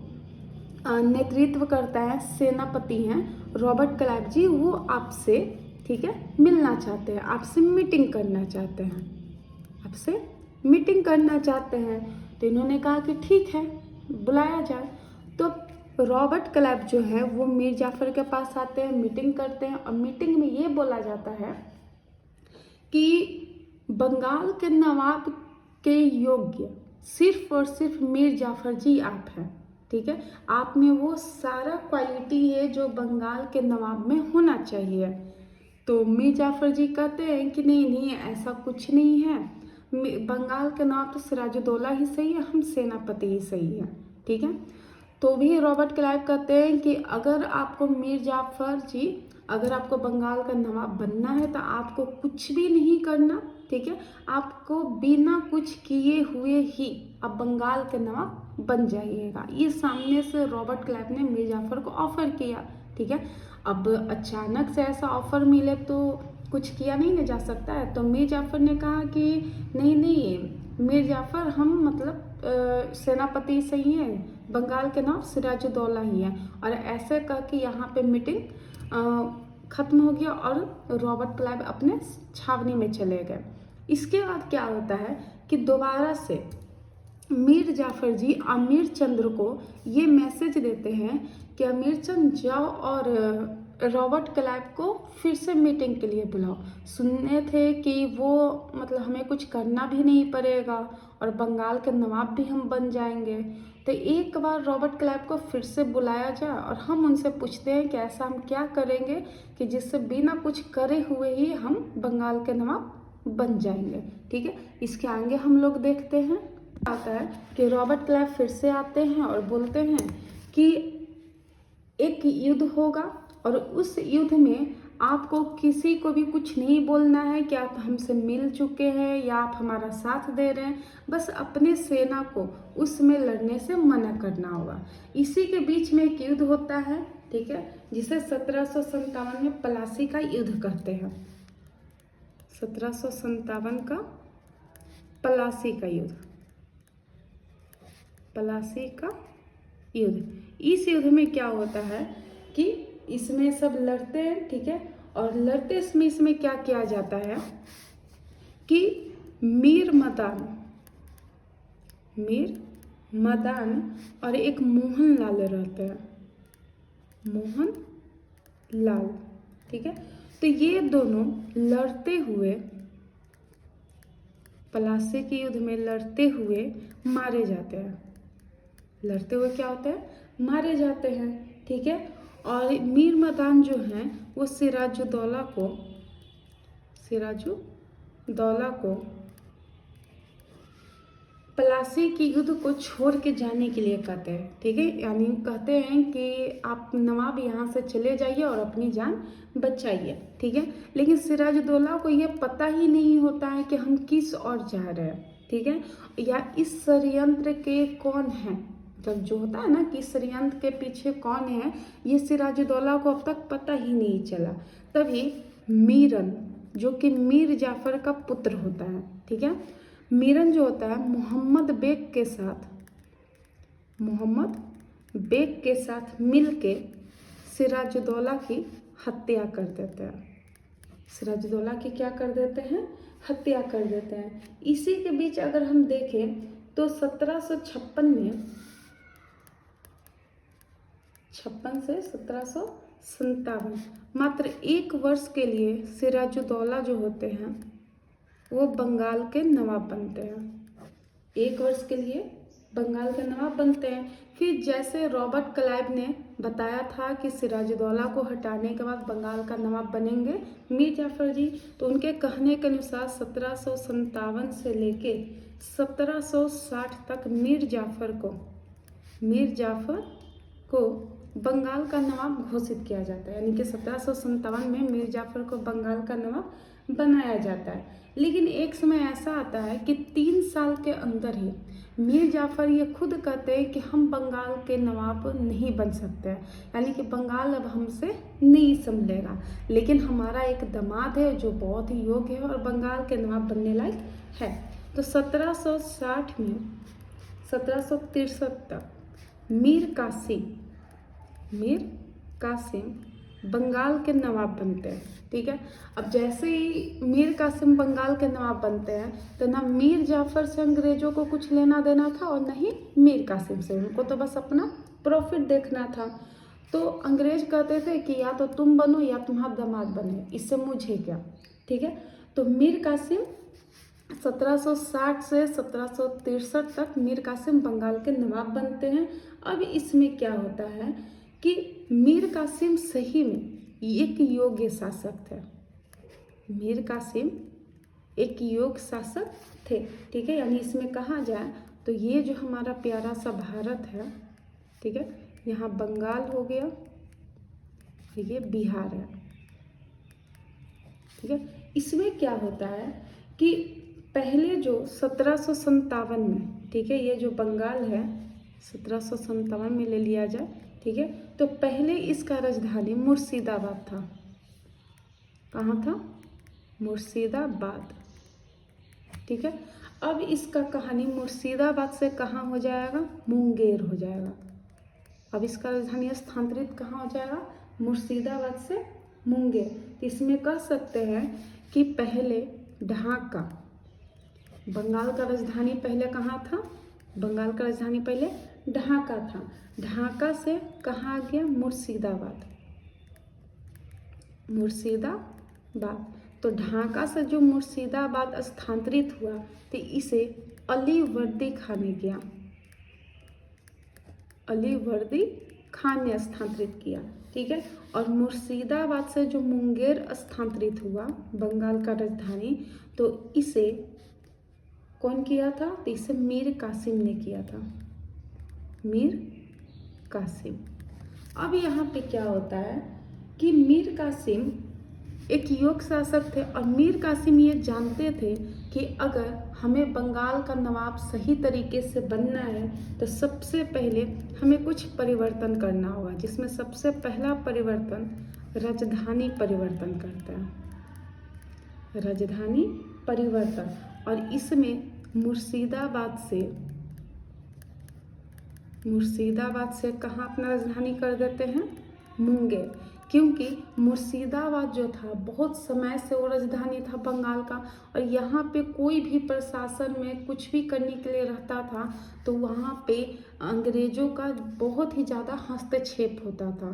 नेतृत्व करता है सेनापति हैं रॉबर्ट क्लाइव जी, वो आपसे, ठीक है, मिलना चाहते हैं, आपसे मीटिंग करना चाहते हैं, आपसे मीटिंग करना चाहते हैं। तो इन्होंने कहा कि ठीक है, बुलाया जाए। तो रॉबर्ट क्लाइव जो है वो मीर जाफर के पास आते हैं, मीटिंग करते हैं और मीटिंग में ये बोला जाता है कि बंगाल के नवाब के योग्य सिर्फ और सिर्फ मीर जाफर जी आप हैं, ठीक है। आप में वो सारा क्वालिटी है जो बंगाल के नवाब में होना चाहिए। तो मीर जाफर जी कहते हैं कि नहीं नहीं, ऐसा कुछ नहीं है, बंगाल के नवाब तो सिराजुद्दौला ही सही है, हम सेनापति ही सही है, ठीक है। तो भी रॉबर्ट क्लाइव कहते हैं कि अगर आपको मीर जाफर जी, अगर आपको बंगाल का नवाब बनना है तो आपको कुछ भी नहीं करना, ठीक है, आपको बिना कुछ किए हुए ही आप बंगाल के नवाब बन जाइएगा। ये सामने से रॉबर्ट क्लाइव ने मीर जाफर को ऑफर किया, ठीक है। अब अचानक से ऐसा ऑफर मिले तो कुछ किया नहीं ना जा सकता है। तो मीर जाफर ने कहा कि नहीं नहीं मीर जाफर, हम मतलब सेनापति सही हैं, बंगाल के नाम सिराजुद्दौला ही है। और ऐसे कह के यहाँ पे मीटिंग ख़त्म हो गया और रॉबर्ट क्लाइव अपने छावनी में चले गए। इसके बाद क्या होता है कि दोबारा से मीर जाफर जी अमीर चंद्र को ये मैसेज देते हैं कि अमीर चंद जाओ और रॉबर्ट क्लाइव को फिर से मीटिंग के लिए बुलाओ। सुनने थे कि वो मतलब हमें कुछ करना भी नहीं पड़ेगा और बंगाल के नवाब भी हम बन जाएंगे। तो एक बार रॉबर्ट क्लाइव को फिर से बुलाया जाए और हम उनसे पूछते हैं कि ऐसा हम क्या करेंगे कि जिससे बिना कुछ करे हुए ही हम बंगाल के नवाब बन जाएंगे, ठीक है। इसके आगे हम लोग देखते हैं आता है कि रॉबर्ट क्लाइव फिर से आते हैं और बोलते हैं कि एक युद्ध होगा और उस युद्ध में आपको किसी को भी कुछ नहीं बोलना है कि आप हमसे मिल चुके हैं या आप हमारा साथ दे रहे हैं, बस अपने सेना को उसमें लड़ने से मना करना होगा। इसी के बीच में एक युद्ध होता है, ठीक है, जिसे 1757 में प्लासी का युद्ध कहते हैं। 1757 का प्लासी का युद्ध, प्लासी का युद्ध। इस युद्ध में क्या होता है कि इसमें सब लड़ते हैं, ठीक है, और लड़ते इसमें क्या किया जाता है कि मीर मदान और एक मोहन लाल रहते हैं, मोहन लाल, ठीक है। तो ये दोनों लड़ते हुए प्लासी के युद्ध में लड़ते हुए मारे जाते हैं। लड़ते हुए क्या होता है, मारे जाते हैं, ठीक है। और मीर मदान जो हैं वो सिराजुद्दौला को प्लासी की युद्ध को छोड़ के जाने के लिए कहते हैं, ठीक है। यानी कहते हैं कि आप नवाब यहाँ से चले जाइए और अपनी जान बचाइए, ठीक है। लेकिन सिराजुद्दौला को ये पता ही नहीं होता है कि हम किस ओर जा रहे हैं, ठीक है, या इस षड्यंत्र के कौन हैं, मतलब जो होता है ना कि षड्यंत्र के पीछे कौन है, ये सिराजुद्दौला को अब तक पता ही नहीं चला। तभी मीरन जो कि मीर जाफर का पुत्र होता है, ठीक है, मीरन जो होता है मोहम्मद बेग के साथ मिलके सिराजुद्दौला की हत्या कर देते हैं। सिराजुद्दौला की क्या कर देते हैं, हत्या कर देते हैं। इसी के बीच अगर हम देखें तो 1756 में 56 से 1757 मात्र 1 वर्ष के लिए सिराजुद्दौला जो होते हैं वो बंगाल के नवाब बनते हैं, 1 वर्ष के लिए बंगाल के नवाब बनते हैं। फिर जैसे रॉबर्ट क्लाइव ने बताया था कि सिराजुद्दौला को हटाने के बाद बंगाल का नवाब बनेंगे मीर जाफर जी, तो उनके कहने के अनुसार 1757 से लेके 1760 तक मीर जाफर को बंगाल का नवाब घोषित किया जाता है, यानी कि 1757 में मीर जाफर को बंगाल का नवाब बनाया जाता है। लेकिन एक समय ऐसा आता है कि 3 साल के अंदर ही मीर जाफर ये खुद कहते हैं कि हम बंगाल के नवाब नहीं बन सकते हैं, यानी कि बंगाल अब हमसे नहीं संभलेगा, लेकिन हमारा एक दामाद है जो बहुत ही योग्य है और बंगाल के नवाब बनने लायक है। तो 1760 में 1763 तक मीर कासिम बंगाल के नवाब बनते हैं। ठीक है, अब जैसे ही मीर कासिम बंगाल के नवाब बनते हैं तो ना मीर जाफर से अंग्रेजों को कुछ लेना देना था और न ही मीर कासिम से, उनको तो बस अपना प्रॉफिट देखना था। तो अंग्रेज कहते थे कि या तो तुम बनो या तुम्हारा दामाद बने, इससे मुझे क्या। ठीक है, तो मीर कासिम 1760 से 1763 तक मीर कासिम बंगाल के नवाब बनते हैं। अब इसमें क्या होता है कि मीर कासिम सही में एक योग्य शासक थे, मीर कासिम एक योग्य शासक थे। ठीक है, यानी इसमें कहा जाए तो ये जो हमारा प्यारा सा भारत है, ठीक है, यहाँ बंगाल हो गया, ये बिहार है। ठीक है, इसमें क्या होता है कि पहले जो 1757 में, ठीक है, ये जो बंगाल है 1757 में ले लिया जाए, ठीक है, तो पहले इसका राजधानी मुर्शिदाबाद था। कहाँ था? मुर्शिदाबाद। ठीक है, अब इसका कहानी मुर्शिदाबाद से कहाँ हो जाएगा? मुंगेर हो जाएगा। अब इसका राजधानी स्थानांतरित कहाँ हो जाएगा? मुर्शिदाबाद से मुंगेर। तो इसमें कह सकते हैं कि पहले ढाका, बंगाल का राजधानी पहले कहाँ था? बंगाल का राजधानी पहले ढाका था। ढाका से कहाँ गया? मुर्शिदाबाद। तो ढाका से जो मुर्शिदाबाद स्थानांतरित हुआ तो इसे अलीवर्दी खान ने किया, अलीवर्दी खान ने स्थानांतरित किया। ठीक है, और मुर्शिदाबाद से जो मुंगेर स्थानांतरित हुआ बंगाल का राजधानी, तो इसे कौन किया था? तो इसे मीर कासिम ने किया था, मीर कासिम। अब यहाँ पे क्या होता है कि मीर कासिम एक योग्य शासक थे और मीर कासिम ये जानते थे कि अगर हमें बंगाल का नवाब सही तरीके से बनना है तो सबसे पहले हमें कुछ परिवर्तन करना होगा, जिसमें सबसे पहला परिवर्तन राजधानी परिवर्तन करता है, राजधानी परिवर्तन। और इसमें मुर्शिदाबाद से कहाँ अपना राजधानी कर देते हैं? मुंगेर, क्योंकि मुर्शिदाबाद जो था बहुत समय से वो राजधानी था बंगाल का, और यहाँ पे कोई भी प्रशासन में कुछ भी करने के लिए रहता था तो वहाँ पे अंग्रेजों का बहुत ही ज़्यादा हस्तक्षेप होता था।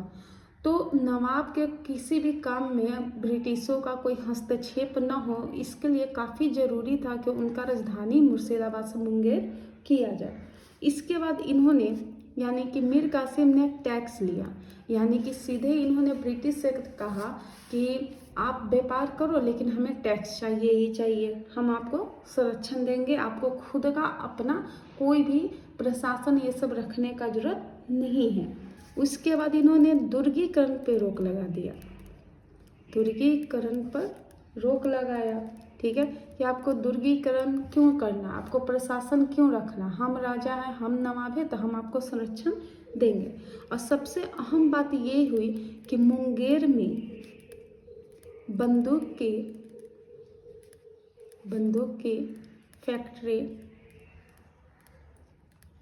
तो नवाब के किसी भी काम में ब्रिटिशों का कोई हस्तक्षेप न हो, इसके लिए काफ़ी ज़रूरी था कि उनका राजधानी मुर्शिदाबाद से मुंगेर किया जाए। इसके बाद इन्होंने, यानी कि मीर कासिम ने टैक्स लिया, यानी कि सीधे इन्होंने ब्रिटिश से कहा कि आप व्यापार करो लेकिन हमें टैक्स चाहिए ही चाहिए, हम आपको संरक्षण देंगे, आपको खुद का अपना कोई भी प्रशासन ये सब रखने का जरूरत नहीं है। उसके बाद इन्होंने दुर्गीकरण पे रोक लगा दिया, दुर्गीकरण पर रोक लगाया। ठीक है, कि आपको दुर्गीकरण क्यों करना, आपको प्रशासन क्यों रखना, हम राजा हैं, हम नवाब हैं, तो हम आपको संरक्षण देंगे। और सबसे अहम बात ये हुई कि मुंगेर में बंदूक की फैक्ट्री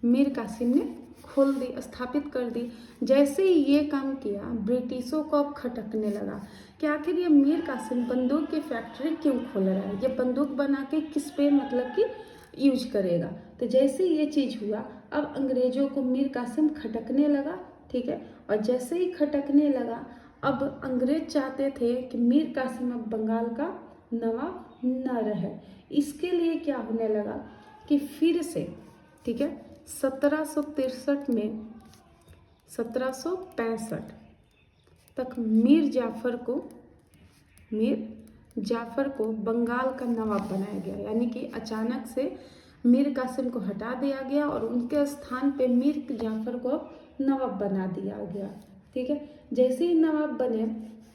मीर कासिम ने खोल दी, स्थापित कर दी। जैसे ही ये काम किया ब्रिटिशों को अब खटकने लगा कि आखिर ये मीर कासिम बंदूक की फैक्ट्री क्यों खोल रहा है, ये बंदूक बना के किस पे मतलब कि यूज करेगा। तो जैसे ये चीज़ हुआ अब अंग्रेजों को मीर कासिम खटकने लगा। ठीक है, और जैसे ही खटकने लगा अब अंग्रेज चाहते थे कि मीर कासिम अब बंगाल का नवाब न रहे। इसके लिए क्या होने लगा कि फिर से, ठीक है, 1763 में 1765 तक मीर जाफर को बंगाल का नवाब बनाया गया। यानी कि अचानक से मीर कासिम को हटा दिया गया और उनके स्थान पे मीर जाफर को नवाब बना दिया गया। ठीक है, जैसे ही नवाब बने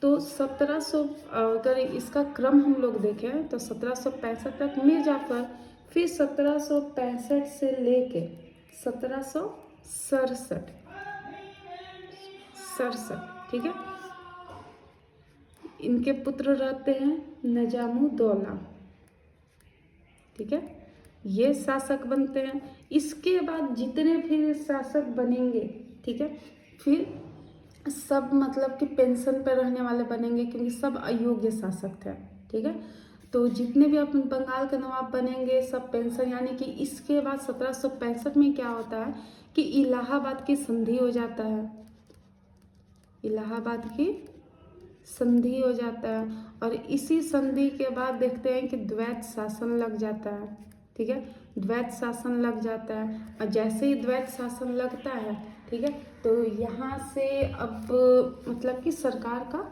तो 1700, अगर इसका क्रम हम लोग देखें तो 1765 तक मीर जाफर, फिर 1765 से लेके 1767, ठीक है, इनके पुत्र रहते हैं निजामुद्दौला। ठीक है, ये शासक बनते हैं। इसके बाद जितने फिर शासक बनेंगे, ठीक है, फिर सब मतलब कि पेंशन पर रहने वाले बनेंगे क्योंकि सब अयोग्य शासक थे। ठीक है, तो जितने भी अपने बंगाल के नवाब बनेंगे सब पेंशन। यानी कि इसके बाद 1765 में क्या होता है कि इलाहाबाद की संधि हो जाता है, इलाहाबाद की संधि हो जाता है। और इसी संधि के बाद देखते हैं कि द्वैत शासन लग जाता है। ठीक है, द्वैत शासन लग जाता है और जैसे ही द्वैत शासन लगता है, ठीक है, तो यहाँ से अब मतलब कि सरकार का,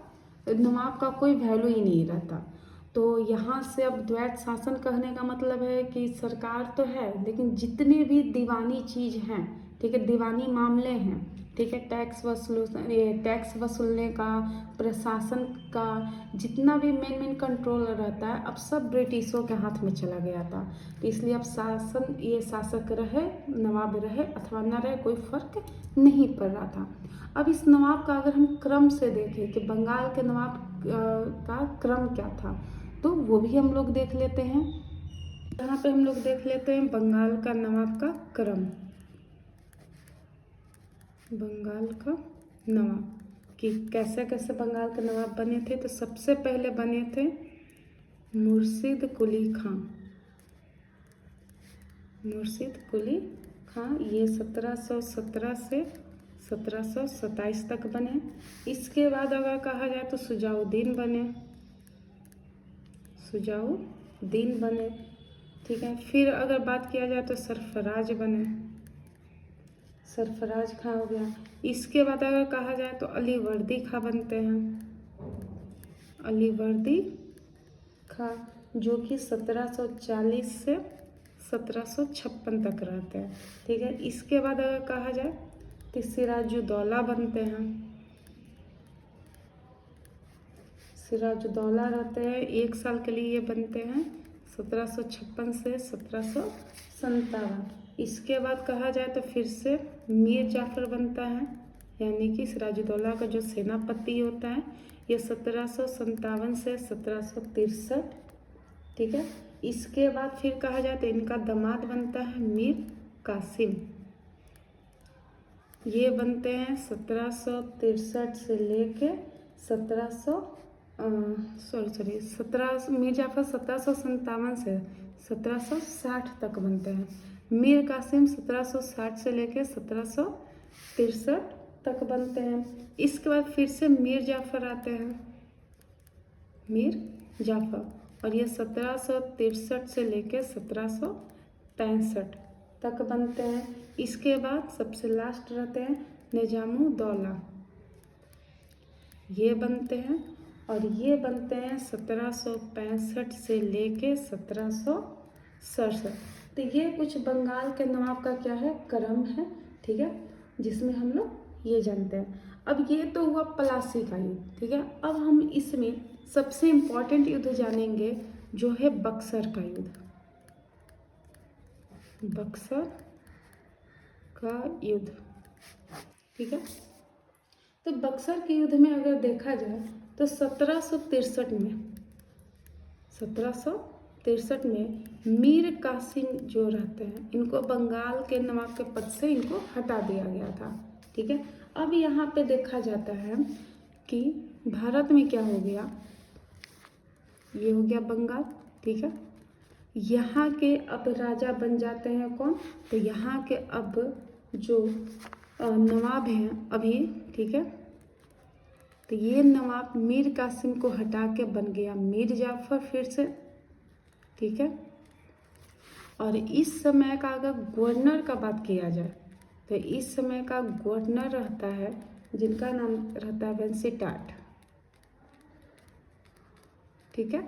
नवाब का कोई वैल्यू ही नहीं रहता। तो यहाँ से अब द्वैत शासन कहने का मतलब है कि सरकार तो है लेकिन जितने भी दीवानी चीज़ हैं, ठीक है, दीवानी मामले हैं, ठीक है, टैक्स वसूलने का, प्रशासन का जितना भी मेन कंट्रोल रहता है अब सब ब्रिटिशों के हाथ में चला गया था। तो इसलिए अब शासन, ये शासक रहे, नवाब रहे अथवा न रहे, कोई फर्क नहीं पड़ रहा था। अब इस नवाब का अगर हम क्रम से देखें कि बंगाल के नवाब का क्रम क्या था तो वो भी हम लोग देख लेते हैं। यहाँ पे हम लोग देख लेते हैं बंगाल का नवाब का क्रम। बंगाल का नवाब कि कैसे कैसे बंगाल के नवाब बने थे। तो सबसे पहले बने थे मुर्शिद कुली खां। मुर्शिद कुली खां ये 1717 से 1727 तक बने। इसके बाद अगर कहा जाए तो सुजाउद्दीन बने, सुजाउद्दीन बने। ठीक है, फिर अगर बात किया जाए तो सरफराज बने, सरफराज खां हो गया। इसके बाद अगर कहा जाए तो अलीवर्दी खां बनते हैं, अलीवर्दी खां जो कि 1740 से 1756 तक रहते हैं। ठीक है, इसके बाद अगर कहा जाए तो सिराजुद्दौला बनते हैं, सिराजुद्दौला रहते हैं 1 साल के लिए ये बनते हैं 1756 से 1757। इसके बाद कहा जाए तो फिर से मीर जाफर बनता है, यानी कि सिराजुद्दौला का जो सेनापति होता है, ये 1757 से 1763। ठीक है, इसके बाद फिर कहा जाए तो इनका दामाद बनता है मीर कासिम, ये बनते हैं 1763 से लेके मीर जाफर 1757 से 1760 तक बनते हैं। मीर कासिम 1760 से लेके 1763 तक बनते हैं। इसके बाद फिर से मीर जाफर आते हैं, मीर जाफर, और ये 1763 से लेके 1765 तक बनते हैं। इसके बाद सबसे लास्ट रहते हैं निजामुद्दौला, ये बनते हैं और ये बनते हैं 1765 से लेके 1767। तो ये कुछ बंगाल के नवाब का क्या है, क्रम है। ठीक है, जिसमें हम लोग ये जानते हैं। अब ये तो हुआ प्लासी का युद्ध। ठीक है, अब हम इसमें सबसे इम्पोर्टेंट युद्ध जानेंगे जो है बक्सर का युद्ध, बक्सर का युद्ध। ठीक है, तो बक्सर के युद्ध में अगर देखा जाए तो 1763 में मीर कासिम जो रहते हैं इनको बंगाल के नवाब के पद से इनको हटा दिया गया था। ठीक है, अब यहाँ पे देखा जाता है कि भारत में क्या हो गया, ये हो गया बंगाल। ठीक है, यहाँ के अब राजा बन जाते हैं कौन, तो यहाँ के अब जो नवाब हैं अभी, ठीक है, तो ये नवाब मीर कासिम को हटा के बन गया मीर जाफर फिर से। ठीक है, और इस समय का अगर गवर्नर का बात किया जाए तो इस समय का गवर्नर रहता है जिनका नाम रहता है वेंसिटाट। ठीक है।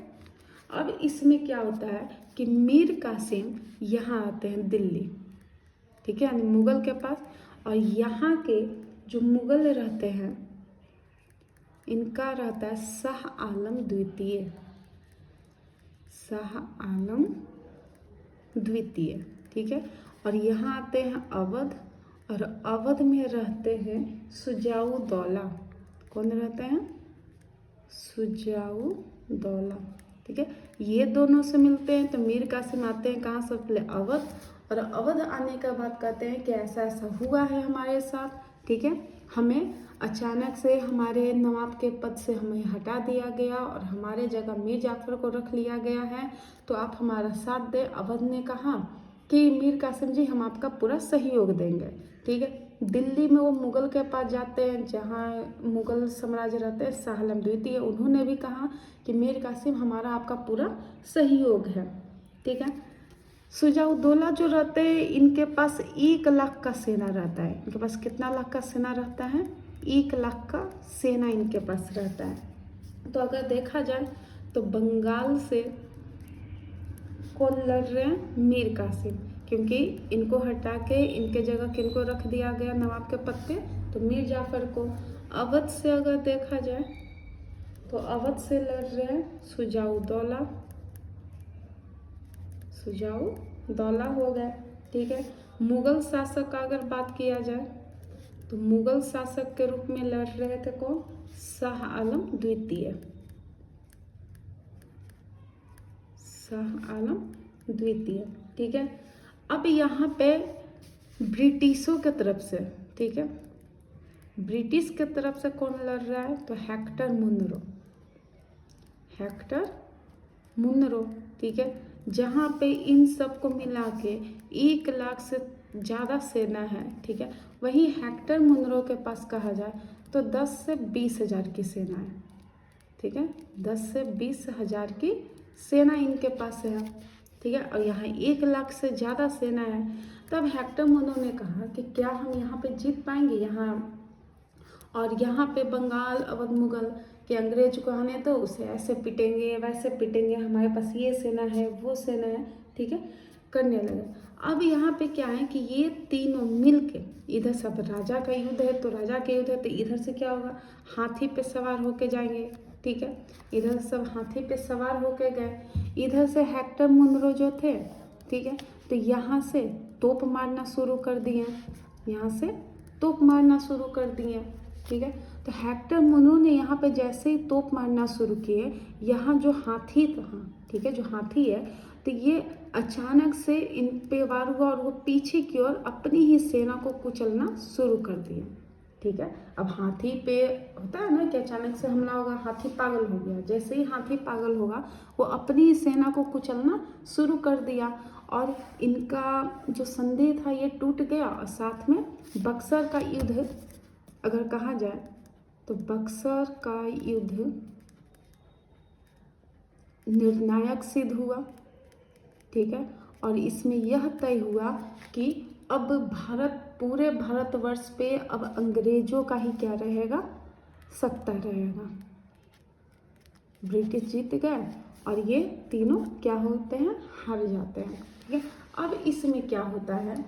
अब इसमें क्या होता है कि मीर कासिम यहाँ आते हैं दिल्ली। ठीक है, यानी मुगल के पास, और यहाँ के जो मुगल रहते हैं इनका रहता है शाह आलम द्वितीय। शाह आलम द्वितीय। ठीक है, और यहाँ आते हैं अवध, और अवध में रहते हैं सुजाउद्दौला। कौन रहते हैं? सुजाउद्दौला। ठीक है, ये दोनों से मिलते हैं तो मीर कासिम आते हैं कहाँ से? पहले अवध, और अवध आने के बाद कहते हैं कि ऐसा ऐसा हुआ है हमारे साथ। ठीक है, हमें अचानक से हमारे नवाब के पद से हमें हटा दिया गया और हमारे जगह मीर जाफर को रख लिया गया है, तो आप हमारा साथ दें। अवध ने कहा कि मीर कासिम जी हम आपका पूरा सहयोग देंगे। ठीक है, दिल्ली में वो मुगल के पास जाते हैं जहाँ मुगल साम्राज्य रहते हैं शाह आलम द्वितीय। उन्होंने भी कहा कि मीर कासिम हमारा आपका पूरा सहयोग है। ठीक है, सुजाउद्दौला जो रहते हैं इनके पास 1 लाख का सेना रहता है। इनके पास कितना लाख का सेना रहता है? 1 लाख का सेना इनके पास रहता है। तो अगर देखा जाए तो बंगाल से कौन लड़ रहे हैं? मीर कासिम, क्योंकि इनको हटा के इनके जगह किनको रख दिया गया नवाब के पद पे? तो मीर जाफर को। अवध से अगर देखा जाए तो अवध से लड़ रहे हैं सुजाउद्दौला। सुजाउद्दौला हो गए। ठीक है, मुगल शासक का अगर बात किया जाए तो मुगल शासक के रूप में लड़ रहे थे कौन? शाह आलम द्वितीय। शाह आलम द्वितीय। ठीक है, अब यहाँ पे ब्रिटिशों के तरफ से, ठीक है, ब्रिटिश के तरफ से कौन लड़ रहा है? तो हेक्टर मुनरो। Hector Munro. ठीक है, जहाँ पे इन सब को मिला के 1 लाख से ज़्यादा सेना है। ठीक है, वहीं हेक्टर मुनरो के पास कहा जाए तो 10 से 20 हज़ार की सेना है। ठीक है, 10 से 20 हज़ार की सेना इनके पास है। ठीक है, और यहाँ 1 लाख से ज़्यादा सेना है। तब हेक्टर मुनरो ने कहा कि क्या हम यहाँ पे जीत पाएंगे यहाँ, और यहाँ पे बंगाल अवध मुगल के अंग्रेज को आने तो उसे ऐसे पिटेंगे वैसे पिटेंगे, हमारे पास ये सेना है वो सेना है। ठीक है, करने लगे। अब यहाँ पे क्या है कि ये तीनों मिल के, इधर सब राजा का युद्ध है तो राजा के युद्ध है, तो इधर से क्या होगा? हाथी पे सवार होके जाएंगे। ठीक है, इधर सब हाथी पे सवार होके गए। इधर से हेक्टर मुनरो जो थे, ठीक है, तो यहाँ से तोप मारना शुरू कर दिए। यहाँ से तोप मारना शुरू कर दिए। ठीक है, तो हेक्टर मुनरो ने यहाँ पे जैसे ही तोप मारना शुरू किए, यहाँ जो हाथी था, ठीक है, जो हाथी है, तो ये अचानक से इन पे वार हुआ और वो पीछे की ओर अपनी ही सेना को कुचलना शुरू कर दिया। ठीक है, अब हाथी पे होता है ना कि अचानक से हमला होगा, हाथी पागल हो गया। जैसे ही हाथी पागल होगा वो अपनी सेना को कुचलना शुरू कर दिया, और इनका जो संधि था ये टूट गया। और साथ में बक्सर का युद्ध अगर कहा जाए तो बक्सर का युद्ध निर्णायक सिद्ध हुआ। ठीक है, और इसमें यह तय हुआ कि अब पूरे भारतवर्ष पे अब अंग्रेजों का ही क्या रहेगा? सत्ता रहेगा। ब्रिटिश जीत गए और ये तीनों क्या होते हैं? हार जाते हैं। ठीक है, अब इसमें क्या होता है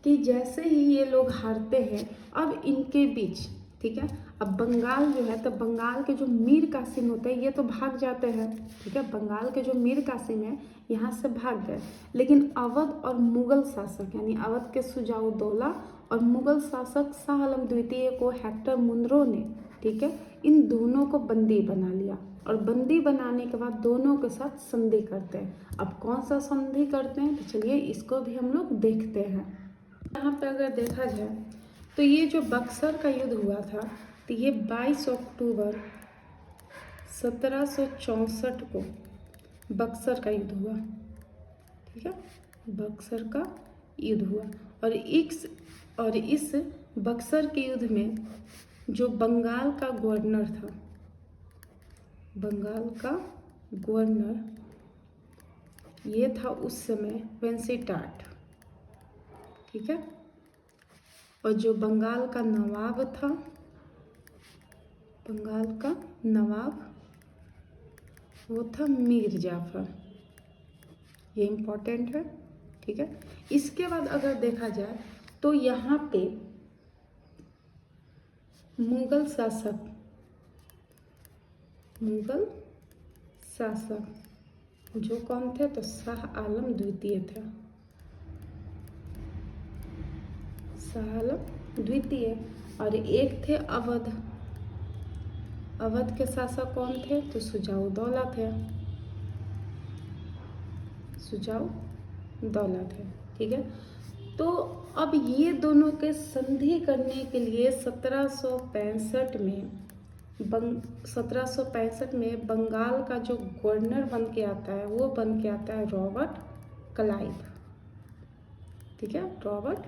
कि जैसे ही ये लोग हारते हैं, अब इनके बीच, ठीक है, अब बंगाल जो है, तो बंगाल के जो मीर कासिम होते हैं ये तो भाग जाते हैं। ठीक है, बंगाल के जो मीर कासिम है यहाँ से भाग गए, लेकिन अवध और मुगल शासक यानी अवध के सुजाउद्दौला और मुगल शासक शाह आलम द्वितीय को हेक्टर मुनरो ने, ठीक है, इन दोनों को बंदी बना लिया। और बंदी बनाने के बाद दोनों के साथ संधि करते हैं। अब कौन सा संधि करते हैं तो चलिए इसको भी हम लोग देखते हैं। यहाँ पे अगर देखा जाए तो ये जो बक्सर का युद्ध हुआ था, तो ये 22 अक्टूबर 1764 को बक्सर का युद्ध हुआ। ठीक है, बक्सर का युद्ध हुआ, और इस बक्सर के युद्ध में जो बंगाल का गवर्नर था, बंगाल का गवर्नर ये था उस समय वेंसीटाट, ठीक है। और जो बंगाल का नवाब था, बंगाल का नवाब वो था मीर जाफर, ये इम्पोर्टेंट है, ठीक है। इसके बाद अगर देखा जाए तो यहाँ पे मुगल शासक जो कौन थे, तो शाह आलम द्वितीय थे, शाह आलम द्वितीय। और एक थे अवध, अवध के शासक कौन थे, तो शुजाउद्दौला थे, शुजाउद्दौला थे, ठीक है। तो अब ये दोनों के संधि करने के लिए 1765 में बंगाल का जो गवर्नर बन के आता है वो बन के आता है रॉबर्ट क्लाइव, ठीक है। रॉबर्ट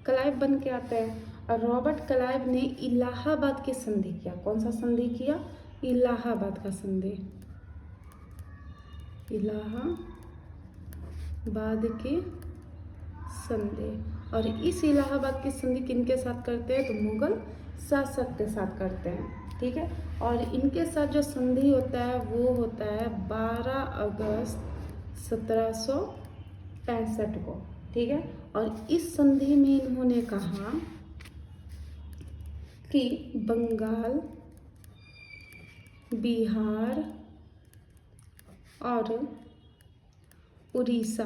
क्लाइव बन के आता है। और रॉबर्ट क्लाइव ने इलाहाबाद की संधि किया। कौन सा संधि किया? इलाहाबाद का संधि, इलाहाबाद की संधि। और इस इलाहाबाद की संधि किनके साथ करते हैं, तो मुगल शासक के साथ करते हैं, ठीक है। और इनके साथ जो संधि होता है वो होता है 12 अगस्त 1765 को, ठीक है। और इस संधि में इन्होंने कहा कि बंगाल, बिहार और उड़ीसा,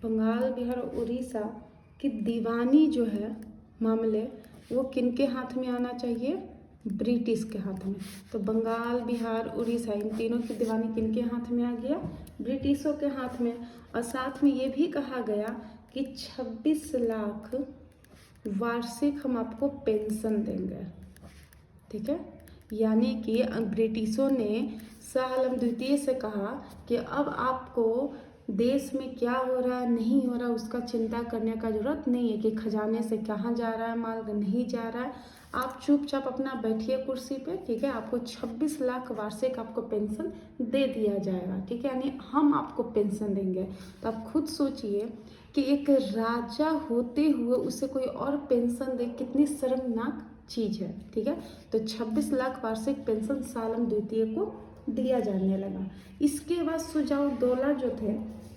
बंगाल, बिहार और उड़ीसा की दीवानी जो है मामले वो किनके हाथ में आना चाहिए? ब्रिटिश के हाथ में। तो बंगाल, बिहार, उड़ीसा इन तीनों की दीवानी किनके हाथ में आ गया? ब्रिटिशों के हाथ में। और साथ में ये भी कहा गया कि 26 लाख वार्षिक हम आपको पेंशन देंगे, ठीक है। यानी कि ब्रिटिशों ने शाह आलम द्वितीय से कहा कि अब आपको देश में क्या हो रहा है नहीं हो रहा उसका चिंता करने का जरूरत नहीं है कि खजाने से कहाँ जा रहा है माल, नहीं जा रहा है। आप चुपचाप अपना बैठिए कुर्सी पे, ठीक है। आपको 26 लाख वार्षिक आपको पेंशन दे दिया जाएगा, ठीक है। यानी हम आपको पेंशन देंगे। तो आप खुद सोचिए कि एक राजा होते हुए उसे कोई और पेंशन दे, कितनी शर्मनाक चीज़ है, ठीक है। तो 26 लाख वार्षिक पेंशन शाह आलम द्वितीय को दिया जाने लगा। इसके बाद शुजाउद्दौला जो थे,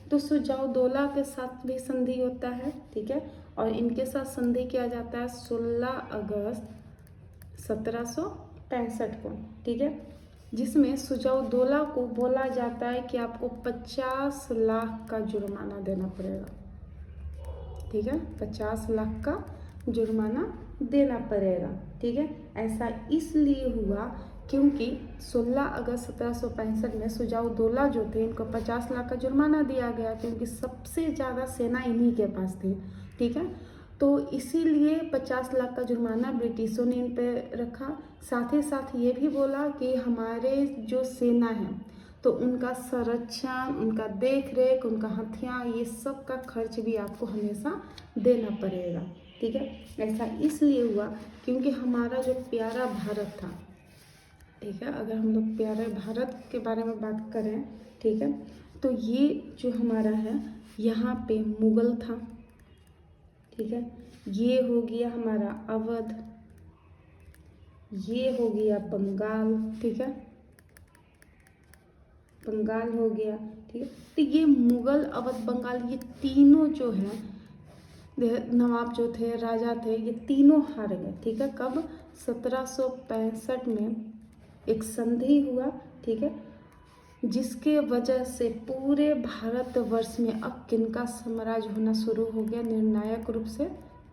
तो शुजाउद्दौला के साथ भी संधि होता है, ठीक है। और इनके साथ संधि किया जाता है 16 अगस्त 1765 को, ठीक है। जिसमें शुजाउद्दौला को बोला जाता है कि आपको 50 लाख का जुर्माना देना पड़ेगा, ठीक है। 50 लाख का जुर्माना देना पड़ेगा, ठीक है। ऐसा इसलिए हुआ क्योंकि 16 अगस्त 1765 में शुजाउद्दौला जो थे इनको 50 लाख का जुर्माना दिया गया क्योंकि सबसे ज़्यादा सेना इन्हीं के पास थी, ठीक है। तो इसीलिए 50 लाख का जुर्माना ब्रिटिशों ने इन पे रखा। साथ ही साथ ये भी बोला कि हमारे जो सेना है तो उनका संरक्षण, उनका देख रेख, उनका हथियार, ये सब का खर्च भी आपको हमेशा देना पड़ेगा, ठीक है। ऐसा इसलिए हुआ क्योंकि हमारा जो प्यारा भारत था, ठीक है, अगर हम लोग प्यारे भारत के बारे में बात करें, ठीक है, तो ये जो हमारा है यहाँ पे मुगल था, ठीक है। ये हो गया हमारा अवध, ये हो गया बंगाल, ठीक है, बंगाल हो गया, ठीक है। तो ये मुगल, अवध, बंगाल, ये तीनों जो है नवाब जो थे, राजा थे, ये तीनों हार गए, ठीक है। कब? 1765 में एक संधि हुआ, ठीक है, जिसके वजह से पूरे भारतवर्ष में अब किनका साम्राज्य होना शुरू हो गया निर्णायक रूप से?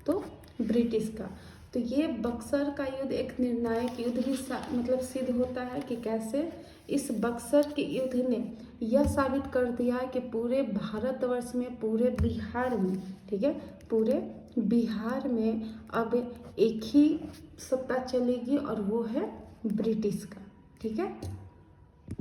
तो ब्रिटिश का। तो ये बक्सर का युद्ध एक निर्णायक युद्ध भी मतलब सिद्ध होता है कि कैसे इस बक्सर के युद्ध ने यह साबित कर दिया कि पूरे भारतवर्ष में, पूरे बिहार में, ठीक है, पूरे बिहार में अब एक ही सत्ता चलेगी और वो है ब्रिटिश का, ठीक है।